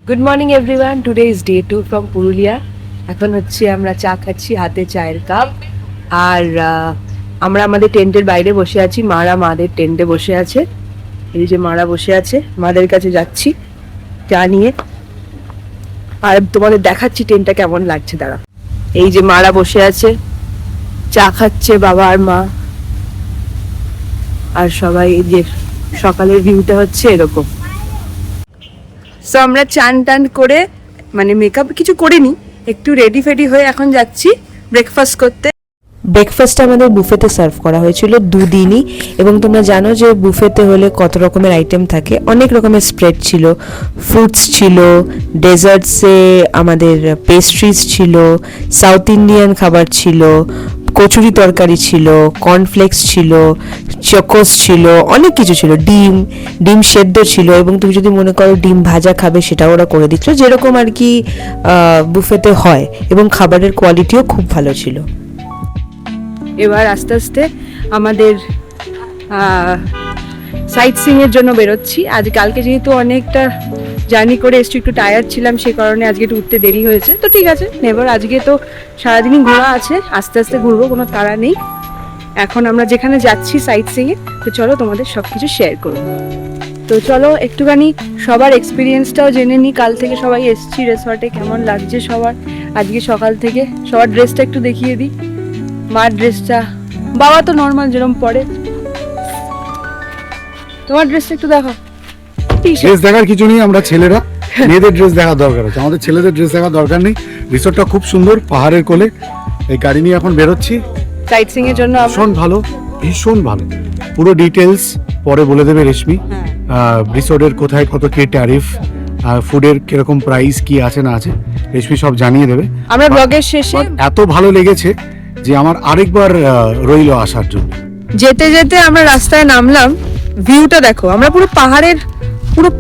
Good morning everyone, today is day 2 from Purulia. এখন হচ্ছে আমরা চা খাচ্ছি, হাতে চায়ের কাপ। আর আমরা আমাদের টেন্টের বাইরে বসে আছি, মারা মাদের টেন্টে বসে আছে। এই যে মারা বসে আছে, মাদের কাছে যাচ্ছি চা নিয়ে। আর তোমাদের দেখাচ্ছি টেন্টটা কেমন লাগছে। দাঁড়া, এই যে মারা বসে আছে, চা খাচ্ছে বাবা আর মা। আর সবাই, এই যে সকালের ভিউটা হচ্ছে এরকম। সো আমরা চান টান করে, মানে মেকআপ কিছু করিনি, একটু রেডি ফেডি হয়ে এখন যাচ্ছি ব্রেকফাস্ট করতে। ব্রেকফাস্ট আমাদের বুফেতে সার্ভ করা হয়েছিল দুদিনই, এবং তোমরা জানো যে বুফেতে হলে কত রকমের আইটেম থাকে। অনেক রকমের স্প্রেড ছিল, ফ্রুটস ছিল, ডেজার্টসে আমাদের পেস্ট্রিজ ছিল, সাউথ ইন্ডিয়ান খাবার ছিল, কচুরি তরকারি ছিল, কর্নফ্লেক্স ছিল, চকোস ছিল, অনেক কিছু ছিল, ডিম সেদ্ধ ছিল, এবং তুমি যদি মনে করো ডিম ভাজা খাবে সেটাও ওরা করে দিচ্ছিল, যেরকম আর কি বুফেতে হয়। এবং খাবারের কোয়ালিটিও খুব ভালো ছিল। এবার আস্তে আস্তে আমাদের সাইট সিইং এর জন্য বেরোচ্ছি। আজ কালকে যেহেতু অনেকটা জার্নি করে এসছি, একটু টায়ার্ড ছিলাম, সেই কারণে আজকে একটু উঠতে দেরি হয়েছে। তো ঠিক আছে, নেবার আজকে তো সারাদিনই ঘোরা আছে, আস্তে আস্তে ঘুরবো, কোনো তাড়া নেই। এখন আমরা যেখানে যাচ্ছি সাইট সিইং এ, তো চলো তোমাদের সব কিছু শেয়ার করবো। তো চলো একটুখানি সবার এক্সপিরিয়েন্সটাও জেনে নিই। কাল থেকে সবাই এসছি রিসর্টে, কেমন লাগছে সবার। আজকে সকাল থেকে সবার ড্রেসটা একটু দেখিয়ে দিই। মার ড্রেসটা, বাবা তো নর্মাল যেরকম পরে। তোমার ড্রেসটা একটু দেখো। ড্রেস দেখার কিছু নেই, আমরা ছেলেরা, মেয়েদের ড্রেস দেখার দরকার আছে, আমাদের ছেলেদের ড্রেস দেখার দরকার নেই। রিসোর্টটা খুব সুন্দর, পাহাড়ের কোলে। এই গাড়ি নিয়ে এখন বেরোচ্ছি সাইট সিইং এর জন্য। ভীষণ ভালো, ভীষণ ভালো। পুরো ডিটেলস পরে বলে দেবে রেশমি। রিসোর্টের কোথায় কত কি ট্যারিফ, ফুডের কিরকম প্রাইস কি আছে না আছে, রেশমি সব জানিয়ে দেবে। আমরা ব্লগের শেষে এত ভালো লেগেছে যে আমার আরেকবার রইল আসার জন্য। যেতে যেতে আমরা রাস্তায় নামলাম, ভিউটা দেখো। আমরা পুরো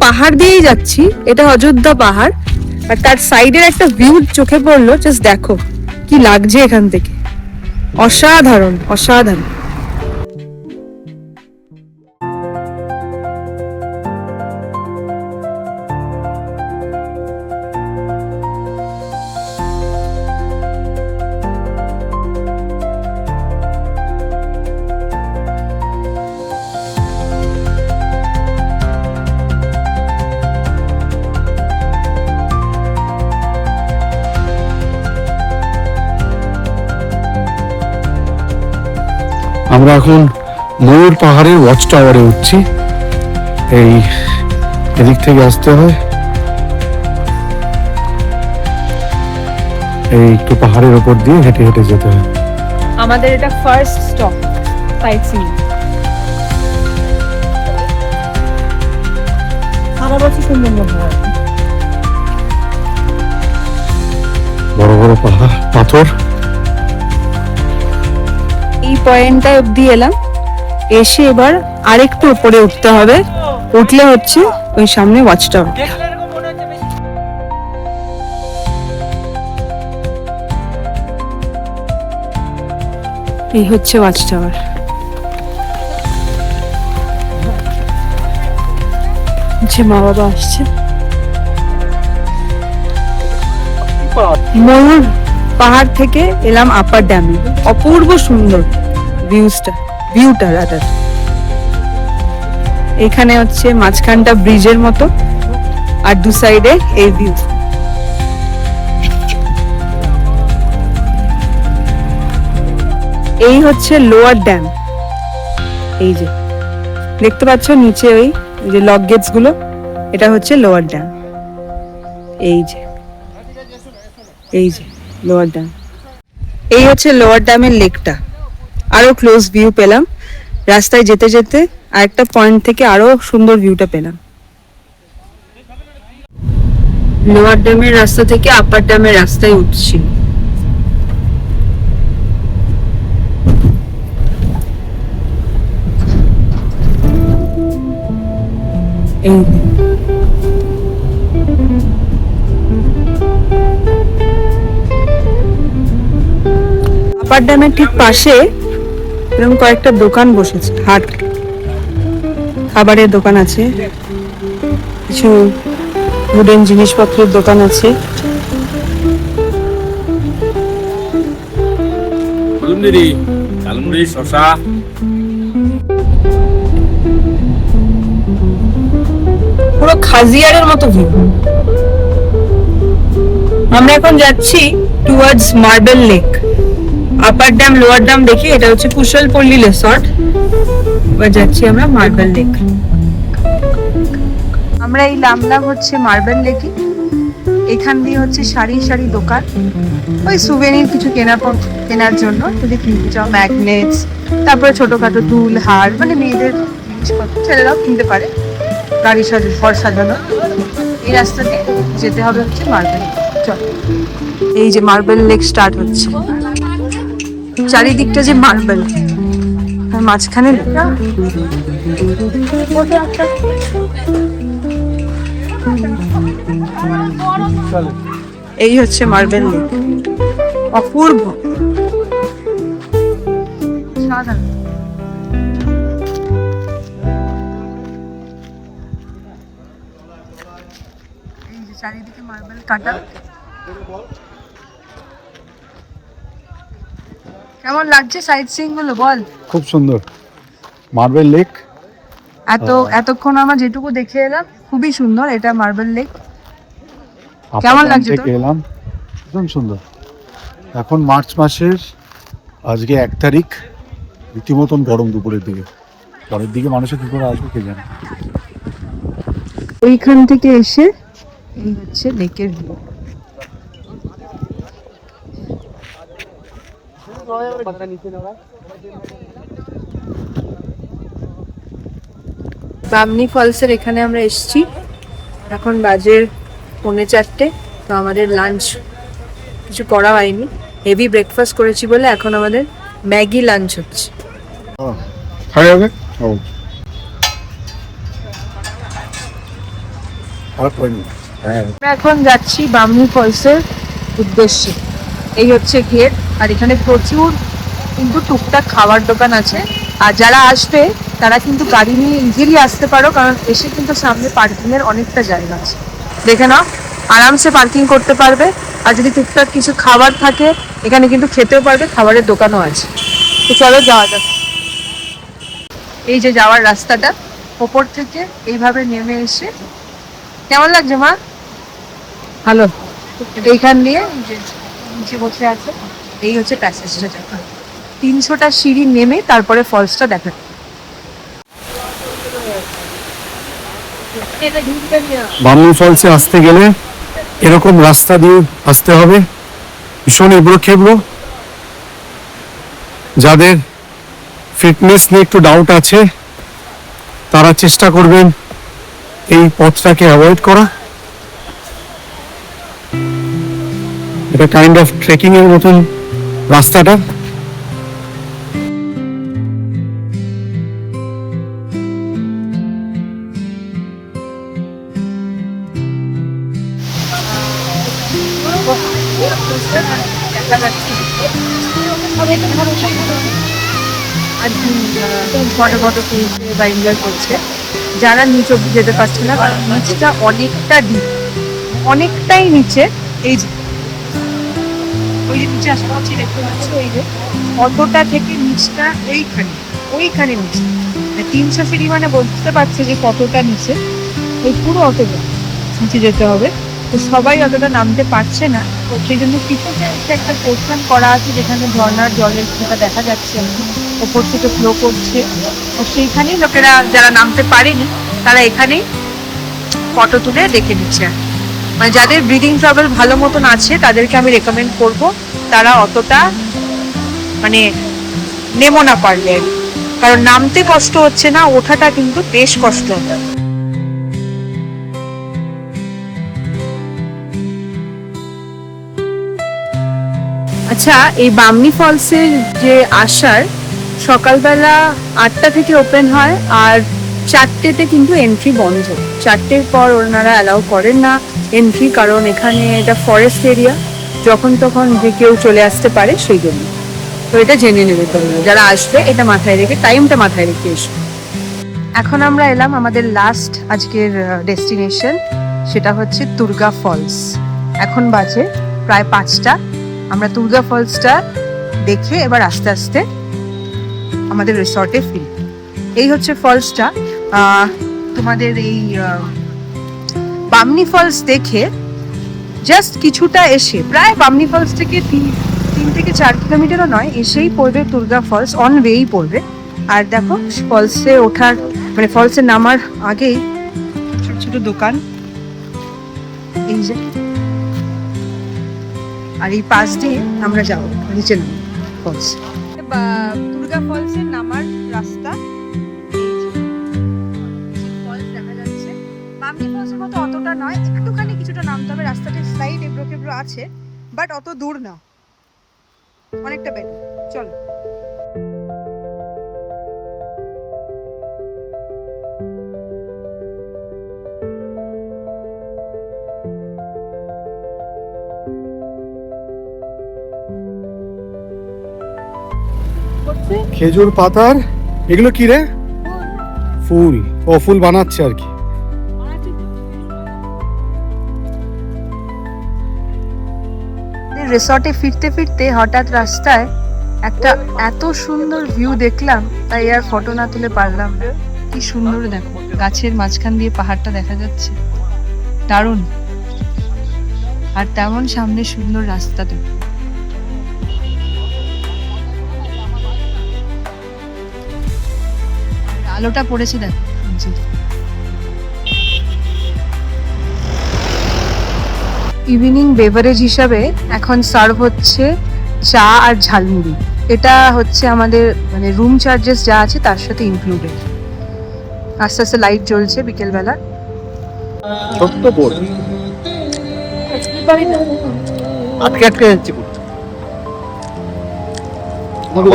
পাহাড় দিয়েই যাচ্ছি। এটা অযোধ্যা পাহাড়, আর তার সাইডের একটা ভিউ চোখে পড়লো। জাস্ট দেখো কি লাগছে এখান থেকে, অসাধারণ অসাধারণ। আমরা এখন ময়ূর পাহাড়ের ওয়াচ টাওয়ারে উঠছি। এই এদিক থেকে আসতে হয়, এই একটু পাহাড়ের উপর দিয়ে হেঁটে হেঁটে যেতে হয়। আমাদের এটা ফার্স্ট স্টপ সাইট সিইং। সারা বছর সুন্দর হয়, বড় বড় পাহাড়, পাথর। এই পয়েন্টটা অব্দি এলাম, এসে এবার আরেকটু উপরে উঠতে হবে। উঠলে হচ্ছে ওই সামনে ওয়াচ টাওয়ার। এই হচ্ছে ওয়াচ টাওয়ার। যে মা বাবা আসছে। ময়ূর পাহাড় থেকে এলাম আপার ড্যামে। অপূর্ব সুন্দর ভিউটা রাদার। এখানে হচ্ছে মাঝখানটা ব্রিজের মতো, আর দু সাইডে এই ভিউ। এই হচ্ছে লোয়ার ড্যাম। এই যে দেখতে পাচ্ছ নিচে ওই যে লক গেটস গুলো, এটা হচ্ছে লোয়ার ড্যাম। এই যে লোয়ার ড্যাম। এই হচ্ছে লোয়ার ড্যামের লেকটা। আরো ক্লোজ ভিউ পেলাম রাস্তায় যেতে যেতে, আরেকটা পয়েন্ট থেকে আরো সুন্দর ভিউটা পেলাম। লোয়ার ড্যামের রাস্তা থেকে আপার ড্যামের রাস্তায় উঠছি। এই আপার ড্যামের ঠিক পাশে এরকম কয়েকটা দোকান বসেছে, হাট, খাবারের দোকান আছে, কিছু উডেন জিনিসপত্রের দোকান আছে। কলমদিরি ঝালমুড়ি শশা পুরো খাজিয়ারের মতো ভিউ। আমরা এখন যাচ্ছি towards Marble Lake. Upper dam lower dam দেখি, এটা হচ্ছে কুশলপল্লী রিসর্ট। এবার যাচ্ছি আমরা মার্বেল লেক। আমরা এই নামলাম হচ্ছে মার্বেল লেকে। এখান দিয়ে হচ্ছে সারি সারি দোকান, ওই সুভেনির কিছু কেনার জন্য যদি কিনতে চাও, ম্যাগনেটস, তারপরে ছোটখাটো দুল হার, মানে মেয়েদের জিনিসপত্র ছেলেরাও কিনতে পারে, গাড়ি ঘর সাজানো। এই রাস্তা দিয়ে যেতে হবে হচ্ছে মার্বেল লেক। চল, এই যে মার্বেল লেক স্টার্ট হচ্ছে, চারিদিকটা যে মার্বেল, আর মাঝখানে এই হচ্ছে মার্বেল লেক। অপূর্ব, সাধারণ। এই যে চারিদিকে মার্বেল কাটা। কেমন লাগছে সাইট সিইং গুলো বল? খুব সুন্দর মার্বেল লেক। এতক্ষণ আমরা যেটুকু দেখে এলাম খুবই সুন্দর। এটা মার্বেল লেক। কেমন লাগছে তোর? এলাম একদম সুন্দর। এখন মার্চ মাসের আজকে 1 তারিখ, রীতিমতন গরম দুপুরের দিকে। পরের দিকে মানুষের কি করে আসবে কে জানে। ওইখান থেকে এসে এই হচ্ছে লেকের ভিউ। বামনি ফলসের এখানে আমরা এসেছি। এখন বাজে 3:45। তো আমাদের লাঞ্চ কিছু করা হয়নি, হেভি ব্রেকফাস্ট করেছি বলে এখন আমাদের ম্যাগি লাঞ্চ হচ্ছে। খাওয়া যাবে? আমরা এখন যাচ্ছি বামনি ফলসের উদ্দেশ্যে। এই হচ্ছে গেট, আর এখানে প্রচুর কিন্তু টুকটাক খাবার দোকান আছে। আর যারা আসবে তারা কিন্তু গাড়ি নিয়ে ইজিলি আসতে পারো, কারণ এসে কিন্তু সামনে পার্কিং এর অনেকটা জায়গা আছে। দেখে নাও, আরামসে পার্কিং করতে পারবে। আর যদি টুকটাক কিছু খাবার থাকে এখানে কিন্তু খেতেও পারবে, খাবারের দোকানও আছে। তো চলো যাওয়া যাক। এই যে যাওয়ার রাস্তাটা, ওপর থেকে এইভাবে নেমে এসে, কেমন লাগছে মা? ভালো। এইখান দিয়ে নিচে বসে আছে, এই হচ্ছে প্যাসেজটা। 300টা সিঁড়ি নেমে তারপরে ফলসটা দেখা। বামনি ফলসে আসতে গেলে এরকম রাস্তা দিয়ে আসতে হবে, ভীষণ এবড়ো খেবড়ো। যাদের ফিটনেস নিয়ে একটু ডাউট আছে তারা চেষ্টা করবেন এই পথটাকে অ্যাভয়েড করা। এটা কাইন্ড অফ ট্রেকিং এর মতন রাস্তাটা। ফটো তুলছে বা এনজয় করছে। যারা নিচে যেতে পারছে না, কারণ নিচটা অনেকটা ডিপ, অনেকটাই নিচে। এই যে ওই যে নিচে আসা হচ্ছে, দেখতে পাচ্ছি ওই যে অতটা থেকে নিচটা ওইখানে নিচে 300 সিঁড়ি, মানে বুঝতে পারছে যে কতটা নিচে। ওই পুরো অতটা নিচে যেতে হবে। তো সবাই অতটা নামতে পারছে না, তো সেই জন্য কিছু একটা পোর্শন করা আছে যেখানে ঝর্ণার জলের ফোঁটা দেখা যাচ্ছে, ওপর থেকে ফ্লো করছে। তো সেইখানেই লোকেরা যারা নামতে পারেনি তারা এখানেই ফটো তুলে দেখে নিচ্ছে। মানে যাদের ব্রিদিং ট্রাবল ভালো মতন আছে তাদেরকে আমি রেকমেন্ড করব, তারা অতটা মানে নেমো না পারলে, কারণ নামতে কষ্ট হচ্ছে না, ওঠাটা কিন্তু বেশ কষ্ট হবে। আচ্ছা, এই বামনি ফলসের যে আসার সকালবেলা 8টা থেকে ওপেন হয়, আর 4টেতে কিন্তু এন্ট্রি বন্ধ। 4টের পর ওনারা অ্যালাউ করেন না এন্ট্রি, কারণ এখানে এটা ফরেস্ট এরিয়া, যখন তখন যে কেউ চলে আসতে পারে, সেই জন্য। তো এটা জেনে নেবে তোমরা যারা আসবে, এটা মাথায় রেখে, টাইমটা মাথায় রেখে এসো। এখন আমরা এলাম আমাদের লাস্ট আজকের ডেস্টিনেশন সেটা হচ্ছে দুর্গা ফলস। এখন বাজে প্রায় 5টা। আমরা দুর্গা ফলসটা দেখে এবার আস্তে আস্তে আমাদের রিসর্টে ফিরি। এই হচ্ছে ফলসটা। তোমাদের এই বামনি ফলস দেখে জাস্ট কিছুটা এসে, প্রায় বামনি ফলস থেকে 3 থেকে 4 কিলোমিটারও নয়, এসেই পড়বে দুর্গা ফলস, অন ওয়েই পড়বে। আর দেখো ফলসে ওঠার মানে ফলসে নামার আগেই ছোট ছোট দোকান, এই যে, আর এই পাশ দিয়ে আমরা যাবো নিচে নামবো ফলস। দুর্গা ফলসের নামার রাস্তা, ফলস দেখা যাচ্ছে। বামনি ফলসের মতো অতটা নয়, একটুখানি কিছুটা নামতে হবে, রাস্তাটা স্লাইড এবড়ো খেবড়ো আছে, বাট অত দূর না, অনেকটা বেটার। চলো। খেজুর পাতার এগুলো কি রে? ফুল। ও ফুল বানাচ্ছে আর কি। রিসর্টে ফিরতে ফিরতে হঠাৎ রাস্তায় একটা এত সুন্দর ভিউ দেখলাম, তাই আর ফটো না তুলে পারলাম না। কি সুন্দর দেখো, গাছের মাঝখান দিয়ে পাহাড়টা দেখা যাচ্ছে, দারুণ। আর তেমন সামনে সুন্দর রাস্তা দেখো। আলোটা পড়েছে দেখো। ইভিনিং বেভারেজ হিসাবে এখন সার্ভ হচ্ছে চা আর ঝালমুড়ি। এটা হচ্ছে আমাদের মানে রুম চার্জেস যা আছে তার সাথে ইনক্লুডেড। আস্তে আস্তে লাইট জ্বলছে বিকেলবেলা। ছোট্ট বোট আটকে আটকে যাচ্ছে। ভালো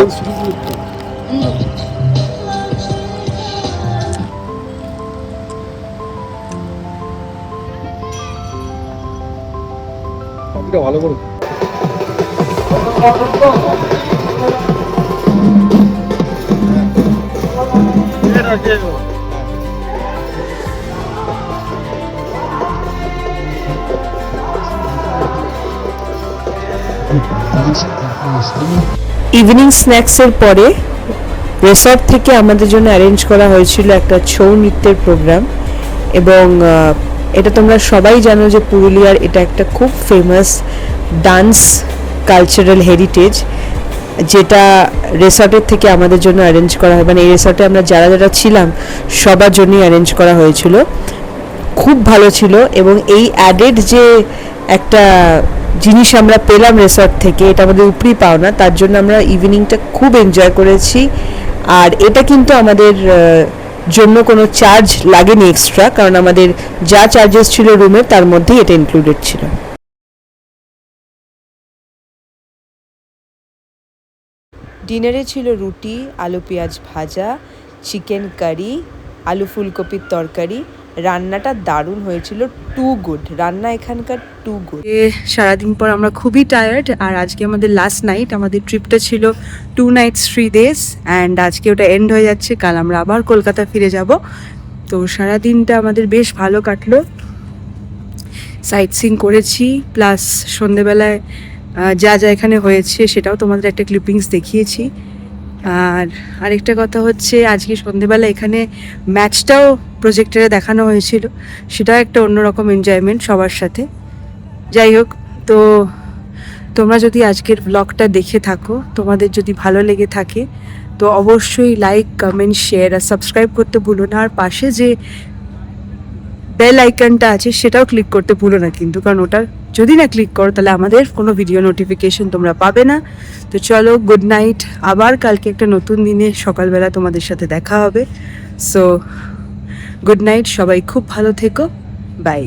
করে ইভিনিং স্ন্যাক্সের পরে রিসর্ট থেকে আমাদের জন্য অ্যারেঞ্জ করা হয়েছিল একটা ছৌ নৃত্যের প্রোগ্রাম। এবং এটা তোমরা সবাই জানো যে পুরুলিয়ার এটা একটা খুব ফেমাস ডান্স কালচারাল হেরিটেজ, যেটা রিসর্টের থেকে আমাদের জন্য অ্যারেঞ্জ করা হয়। মানে এই রিসর্টে আমরা যারা যারা ছিলাম সবার জন্যই অ্যারেঞ্জ করা হয়েছিল। খুব ভালো ছিল। এবং এই অ্যাডেড যে একটা জিনিস আমরা পেলাম রিসর্ট থেকে, এটা আমাদের উপরি পাওনা, তার জন্য আমরা ইভিনিংটা খুব এনজয় করেছি। আর এটা কিন্তু আমাদের জন্য কোনো চার্জ লাগেনি এক্সট্রা, কারণ আমাদের যা চার্জেস ছিল রুমের তার মধ্যেই এটা ইনক্লুডেড ছিল। ডিনারে ছিল রুটি, আলু পেঁয়াজ ভাজা, চিকেন কারি, আলু ফুলকপির তরকারি। রান্নাটা দারুণ হয়েছিল, টু গুড রান্না এখানকার, টু গুড। সারাদিন পর আমরা খুবই টায়ার্ড, আর আজকে আমাদের লাস্ট নাইট। আমাদের ট্রিপটা ছিল 2 nights 3 days, অ্যান্ড আজকে ওটা এন্ড হয়ে যাচ্ছে। কাল আমরা আবার কলকাতা ফিরে যাব। তো সারাদিনটা আমাদের বেশ ভালো কাটলো, সাইট সিইং করেছি, প্লাস সন্ধেবেলায় যা যা এখানে হয়েছে সেটাও তোমাদের একটা ক্লিপিংস দেখিয়েছি। আর আরেকটা কথা হচ্ছে, আজকে সন্ধেবেলা এখানে ম্যাচটাও প্রজেক্টরে দেখানো হয়েছিল, সেটাও একটা অন্যরকম এনজয়মেন্ট সবার সাথে। যাই হোক, তো তোমরা যদি আজকের ব্লগটা দেখে থাকো, তোমাদের যদি ভালো লেগে থাকে, তো অবশ্যই লাইক, কমেন্ট, শেয়ার আর সাবস্ক্রাইব করতে ভুলো না। আর পাশে যে বেল আইকনটা আছে সেটাও ক্লিক করতে ভুলো না কিন্তু, কারণ ওটা যদি না ক্লিক করো তাহলে আমাদের কোনো ভিডিও নোটিফিকেশন তোমরা পাবে না। তো চলো, গুড নাইট। আবার কালকে একটা নতুন দিনে সকালবেলা তোমাদের সাথে দেখা হবে। সো গুড নাইট, সবাই খুব ভালো থেকো, বাই।